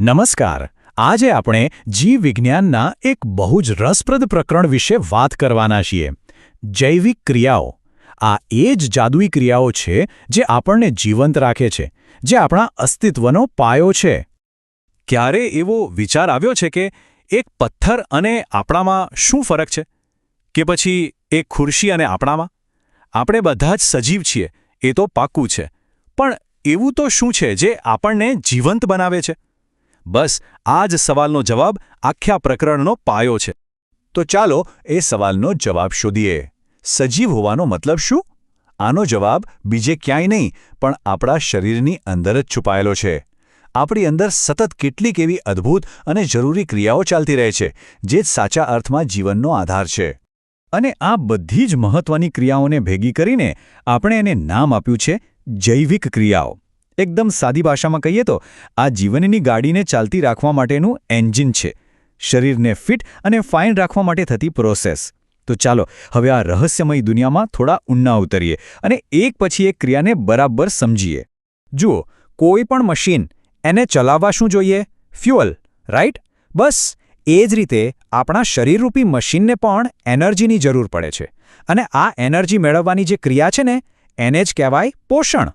નમસ્કાર. આજે આપણે જીવ વિજ્ઞાનના એક બહુ જ રસપ્રદ પ્રકરણ વિશે વાત કરવાના છીએ. જૈવિક ક્રિયાઓ. આ એ જ જાદુઈ ક્રિયાઓ છે જે આપણને જીવંત રાખે છે, જે આપણા અસ્તિત્વનો પાયો છે. ક્યારે એવો વિચાર આવ્યો છે કે એક પથ્થર અને આપણામાં શું ફરક છે? કે પછી એક ખુરશી અને આપણામાં? આપણે બધા જ સજીવ છીએ, એ તો પાક્કું છે. પણ એવું તો શું છે જે આપણને જીવંત બનાવે છે? બસ આ જ સવાલનો જવાબ આખા પ્રકરણનો પાયો છે. તો ચાલો એ સવાલનો જવાબ શોધીએ. સજીવ હોવાનો મતલબ શું? આનો જવાબ બીજે ક્યાંય નહીં પણ આપણા શરીરની અંદર જ છુપાયેલો છે. આપણી અંદર સતત કેટલીક એવી અદ્ભુત અને જરૂરી ક્રિયાઓ ચાલતી રહે છે, જે જ સાચા અર્થમાં જીવનનો આધાર છે. અને આ બધી જ મહત્વની ક્રિયાઓને ભેગી કરીને આપણે એને નામ આપ્યું છે જૈવિક ક્રિયાઓ. એકદમ સાદી ભાષામાં કહીએ તો આ જીવનની ગાડીને ચાલતી રાખવા માટેનું એન્જિન છે, શરીરને ફિટ અને ફાઇન રાખવા માટે થતી પ્રોસેસ. તો ચાલો હવે આ રહસ્યમય દુનિયામાં થોડા ઊંડા ઉતરીએ અને એક પછી એક ક્રિયાને બરાબર સમજીએ. જુઓ, કોઈ પણ મશીન, એને ચલાવવા શું જોઈએ? Fuel, right? બસ એ જ રીતે આપણા શરીરરૂપી મશીનને પણ એનર્જીની જરૂર પડે છે. અને આ એનર્જી મેળવવાની જે ક્રિયા છે ને, એને જ કહેવાય પોષણ.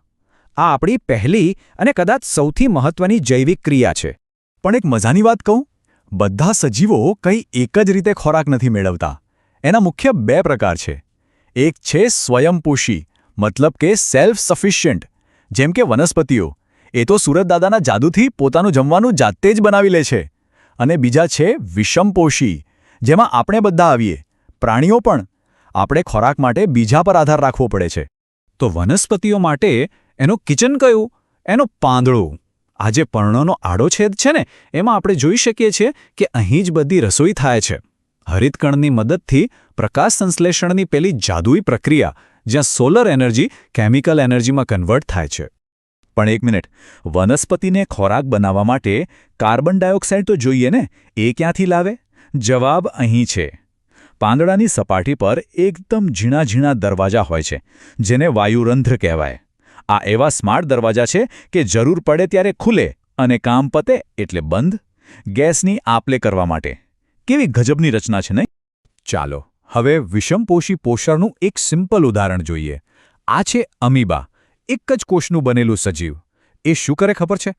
આ આપણી પહેલી અને કદાચ સૌથી મહત્વની જૈવિક ક્રિયા છે. પણ એક મજાની વાત કહું, બધા સજીવો કંઈ એક જ રીતે ખોરાક નથી મેળવતા. એના મુખ્ય બે પ્રકાર છે. એક છે સ્વયંપોષી, મતલબ કે સેલ્ફ સફિશિયન્ટ, જેમ કે વનસ્પતિઓ. એ તો સૂરજદાદાના જાદુથી પોતાનું જમવાનું જાતે જ બનાવી લે છે. અને બીજા છે વિષમપોષી, જેમાં આપણે બધા આવીએ, પ્રાણીઓ પણ. આપણે ખોરાક માટે બીજા પર આધાર રાખવો પડે છે. તો વનસ્પતિઓ માટે એનો કિચન કયું? એનો પાંદડું. આ જે પર્ણોનો આડો છેદ છે ને, એમાં આપણે જોઈ શકીએ છીએ કે અહીં જ બધી રસોઈ થાય છે. હરિતકણની મદદથી પ્રકાશ સંશ્લેષણની પેલી જાદુઈ પ્રક્રિયા, જ્યાં સોલર એનર્જી કેમિકલ એનર્જીમાં કન્વર્ટ થાય છે. પણ એક મિનિટ, વનસ્પતિને ખોરાક બનાવવા માટે કાર્બન ડાયોક્સાઇડ તો જોઈએ ને, એ ક્યાંથી લાવે? જવાબ અહીં છે. પાંદડાની સપાટી પર એકદમ ઝીણા ઝીણા દરવાજા હોય છે, જેને વાયુરંધ્ર કહેવાય. આ એવા સ્માર્ટ દરવાજા છે કે જરૂર પડે ત્યારે ખુલે અને કામ પતે એટલે બંધ. ગેસની આપ-લે કરવા માટે. કેવી ગજબની રચના છે નહીં? ચાલો હવે વિષમપોષી પોષણનું એક સિમ્પલ ઉદાહરણ જોઈએ. આ છે અમીબા, એક જ કોષનું બનેલું સજીવ. એ શું કરે ખબર છે?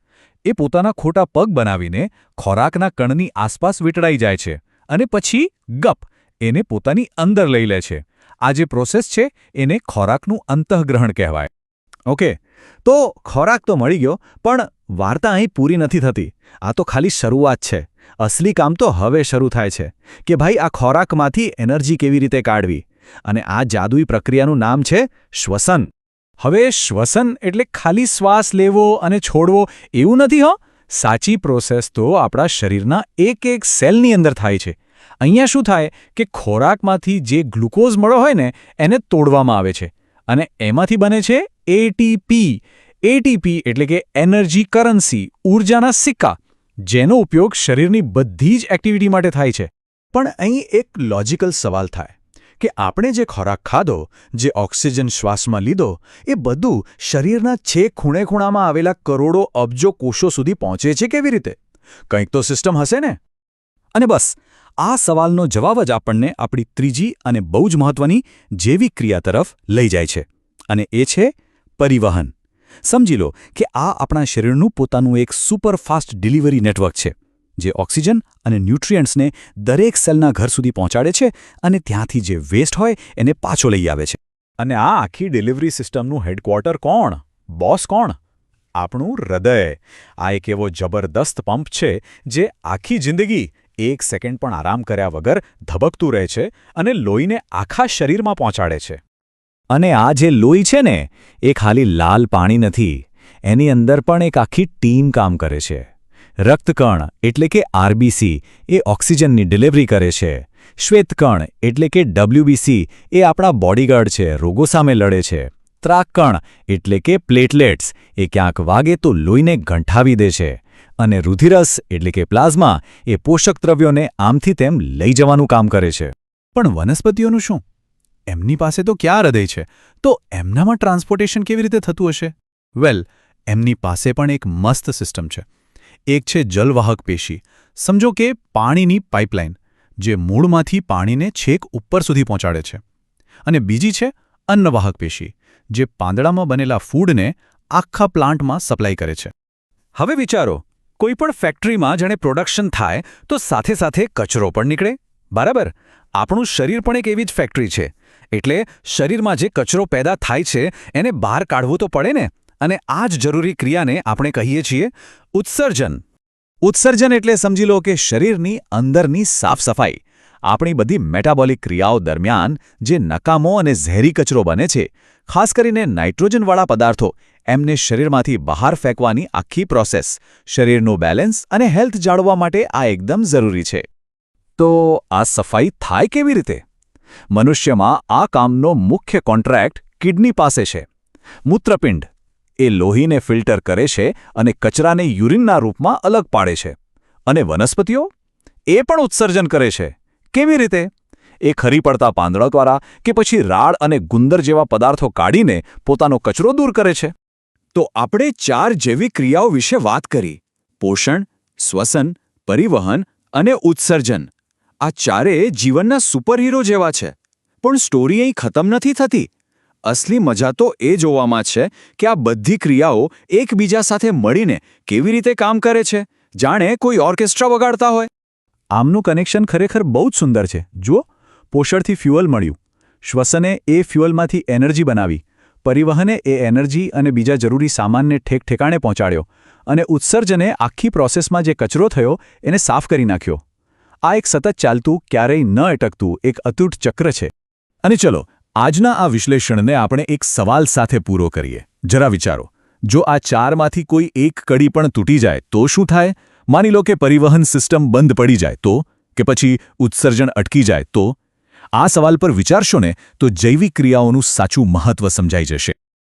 એ પોતાના ખોટા પગ બનાવીને ખોરાકના કણની આસપાસ વીંટળાઈ જાય છે અને પછી ગપ એને પોતાની અંદર લઈ લે છે. આ જે પ્રોસેસ છે એને ખોરાકનું અંતઃગ્રહણ કહેવાય. ઓકે, તો ખોરાક તો મળી ગયો, પણ વાર્તા અહીં પૂરી નથી થતી. આ તો ખાલી શરૂઆત છે. અસલી કામ તો હવે શરૂ થાય છે કે ભાઈ આ ખોરાકમાંથી એનર્જી કેવી રીતે કાઢવી. અને આ જાદુઈ પ્રક્રિયાનું નામ છે શ્વસન. હવે શ્વસન એટલે ખાલી શ્વાસ લેવો અને છોડવો એવું નથી હો. સાચી પ્રોસેસ તો આપણા શરીરના એક એક સેલની અંદર થાય છે. અહીંયા શું થાય કે ખોરાકમાંથી જે ગ્લુકોઝ મળ્યો હોય ને, એને તોડવામાં આવે છે અને એમાંથી બને છે એટીપી. એટીપી એટલે કે એનર્જી કરન્સી, ઊર્જાના સિક્કા, જેનો ઉપયોગ શરીરની બધી જ એક્ટિવિટી માટે થાય છે. પણ અહીં એક લોજિકલ સવાલ થાય કે આપણે જે ખોરાક ખાધો, જે ઓક્સિજન શ્વાસમાં લીધો, એ બધું શરીરના છેક ખૂણે-ખૂણામાં આવેલા કરોડો અબજો કોષો સુધી પહોંચે છે કેવી રીતે? કંઈક તો સિસ્ટમ હશે ને? અને બસ આ સવાલનો જવાબ જ આપણને આપણી ત્રીજી અને બહુ જ મહત્વની જૈવિક ક્રિયા તરફ લઈ જાય છે. અને એ છે પરિવહન. સમજી લો કે આ આપણા શરીરનું પોતાનું એક સુપરફાસ્ટ ડિલિવરી નેટવર્ક છે, જે ઓક્સિજન અને ન્યુટ્રિયન્ટ્સને દરેક સેલના ઘર સુધી પહોંચાડે છે અને ત્યાંથી જે વેસ્ટ હોય એને પાછો લઈ આવે છે. અને આ આખી ડિલિવરી સિસ્ટમનું હેડક્વાર્ટર કોણ? બોસ કોણ? આપણું હૃદય. આ એક એવો જબરદસ્ત પંપ છે જે આખી જિંદગી એક સેકન્ડ પણ આરામ કર્યા વગર ધબકતું રહે છે અને લોહીને આખા શરીરમાં પહોંચાડે છે. અને આ જે લોહી છે ને, એ ખાલી લાલ પાણી નથી. એની અંદર પણ એક આખી ટીમ કામ કરે છે. રક્તકણ એટલે કે આરબીસી એ ઓક્સિજનની ડિલિવરી કરે છે. શ્વેતકણ એટલે કે ડબ્લ્યુબીસી એ આપણા બોડીગાર્ડ છે, રોગો સામે લડે છે. ત્રાકકણ એટલે કે પ્લેટલેટ્સ એ ક્યાંક વાગે તો લોહીને ગંઠાવી દે છે. અને રુધિરસ એટલે કે પ્લાઝમા એ પોષક દ્રવ્યોને આમથી તેમ લઈ જવાનું કામ કરે છે. પણ વનસ્પતિઓનું શું? એમની પાસે તો ક્યાં હૃદય છે? તો એમનામાં ટ્રાન્સપોર્ટેશન કેવી રીતે થતું હશે? વેલ, એમની પાસે પણ એક મસ્ત સિસ્ટમ છે. એક છે જલવાહક પેશી, સમજો કે પાણીની પાઇપલાઇન, જે મૂળમાંથી પાણીને છેક ઉપર સુધી પહોંચાડે છે. અને બીજી છે અન્નવાહક પેશી, જે પાંદડામાં બનેલા ફૂડને આખા પ્લાન્ટમાં સપ્લાય કરે છે. હવે વિચારો, કોઈપણ ફેક્ટરીમાં જાણે પ્રોડક્શન થાય તો સાથે સાથે કચરો પણ નીકળે, બરાબર? આપણું શરીર પણ એક એવી જ ફેક્ટરી છે. એટલે શરીરમાં જે કચરો પેદા થાય છે એને બહાર કાઢવો તો પડે ને. અને આ જ જરૂરી ક્રિયાને આપણે કહીએ છીએ ઉત્સર્જન. ઉત્સર્જન એટલે સમજી લો કે શરીરની અંદરની સાફ સફાઈ. આપણી બધી મેટાબોલિક ક્રિયાઓ દરમિયાન જે નકામો અને ઝેરી કચરો બને છે, ખાસ કરીને નાઇટ્રોજનવાળા પદાર્થો, એમને શરીરમાંથી બહાર ફેંકવાની આખી પ્રોસેસ શરીરનું બેલેન્સ અને હેલ્થ જાળવવા માટે આ એકદમ જરૂરી છે. તો આ સફાઈ થાય કેવી રીતે? મનુષ્યમાં આ કામનો મુખ્ય કોન્ટ્રાક્ટ કિડની પાસે છે. મૂત્રપિંડ એ લોહીને ફિલ્ટર કરે છે અને કચરાને યુરિનના રૂપમાં અલગ પાડે છે. અને વનસ્પતિઓ? એ પણ ઉત્સર્જન કરે છે. કેવી રીતે? એ ખરી પડતા પાંદડા દ્વારા કે પછી રાડ અને ગુંદર જેવા પદાર્થો કાઢીને પોતાનો કચરો દૂર કરે છે. તો આપણે 4 જૈવિક ક્રિયાઓ વિશે વાત કરી: પોષણ, શ્વસન, પરિવહન અને ઉત્સર્જન. આ ચારેય જીવનના સુપરહીરો જેવા છે. પણ સ્ટોરી અહીં ખતમ નથી થતી. અસલી મજા તો એ જોવામાં છે કે આ બધી ક્રિયાઓ એકબીજા સાથે મળીને કેવી રીતે કામ કરે છે, જાણે કોઈ ઓર્કેસ્ટ્રા વગાડતા હોય. આમનું કનેક્શન ખરેખર બહુ જ સુંદર છે. જુઓ, પોષણથી ફ્યુઅલ મળ્યું, શ્વસને એ ફ્યુઅલમાંથી એનર્જી બનાવી, પરિવહને એ એનર્જી અને બીજા જરૂરી સામાનને ઠેકાણે પહોંચાડ્યો, અને ઉત્સર્જને આખી પ્રોસેસમાં જે કચરો થયો એને સાફ કરી નાખ્યો. આ એક સતત ચાલતું, ક્યારેય ન અટકતું એક અતૂટ ચક્ર છે. અને ચલો, આજના આ વિશ્લેષણને આપણે એક સવાલ સાથે પૂરો કરીએ. જરા વિચારો, જો આ 4માંથી કોઈ એક કડી પણ તૂટી જાય તો શું થાય? માની લો કે પરિવહન સિસ્ટમ બંધ પડી જાય તો? કે પછી ઉત્સર્જન અટકી જાય તો? આ સવાલ પર વિચારશો ને તો જૈવિક ક્રિયાઓનું સાચું મહત્વ સમજાઈ જશે.